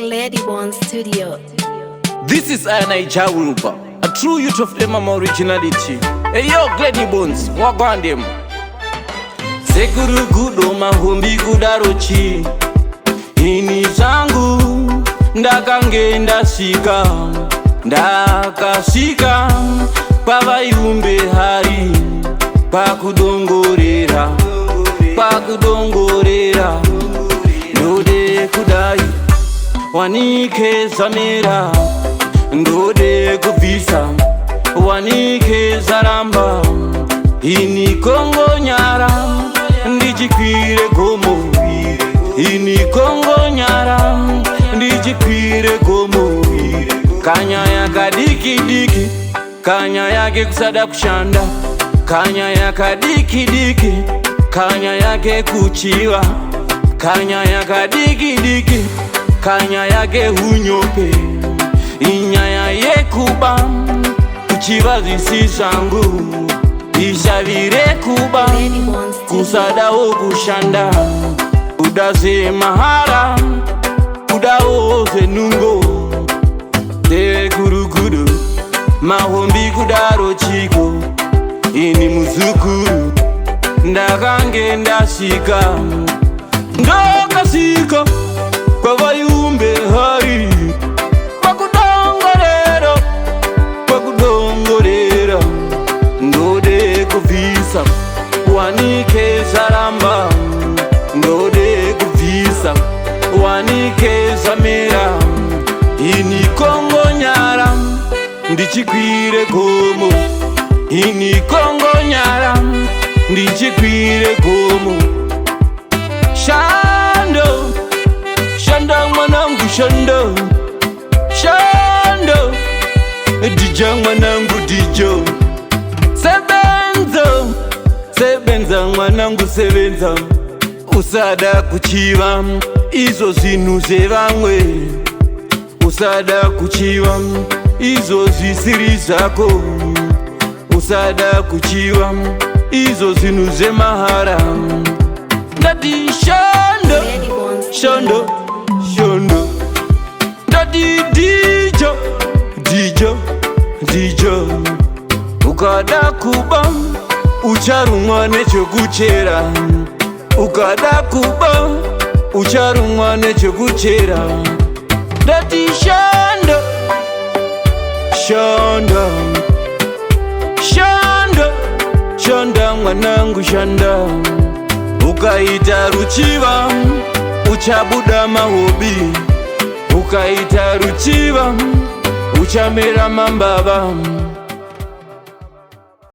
Ladyborn Studio. This is Anai Jawuruba, a true youth of them originality. Hey yo, Ladybones, walk on them. Sekuru gudo mahombi kudarochi. Ini zangu ndakange ndasika, ndakasika pavayumbe hari pakudongorera, pakudongorera ndode kudai wanike zamera, ndode kubvisa wanike zaramba. Ini Kongo nyara ndichikwire gomo, ini Kongo nyara ndichikwire gomo. Kanya yakadiki diki, kanya yake kusada kushanda, kanya yakadiki diki, kanya yake kuchiwa, kanya yakadiki diki, kanya yake hunyope. Inyaya yekuba kuchiva zisisangu, ishavire kuba kusada wokushanda. Udaze mahara udaoze nungo, de gurugudu mahombi kudaro chiko. Ini muzukuru ndakange ndasika, ndakasika pavayumbe hari pakudongorera, pakudongorera ndode kubvisa wanike zaramba, ndode kubvisa wanike zamera. Ini Kongo nyara ndichikwire gomo, ini Kongo nyara ndichikwire gomo. Shando, shanda mwanangu shando, shando dija mwanangu dijo. Sebenza, sebenza mwanangu sebenza, usada kuchiva izo zinu zevamwe, usada kuchiva izo zisiri zako, usada kuchiva izo zinu zemahara. Ndati shando, shando, shando, ndati dijo, dijo, dijo. Ukada kuba ucharumwa nechokuchera, ukada kuba ucharumwa nechokuchera. Ndati shando, shanda, shanda, shanda mwanangu shanda. Ukaita ruchiva uchabuda mahobi, ukaita ruchiva uchamera mambava.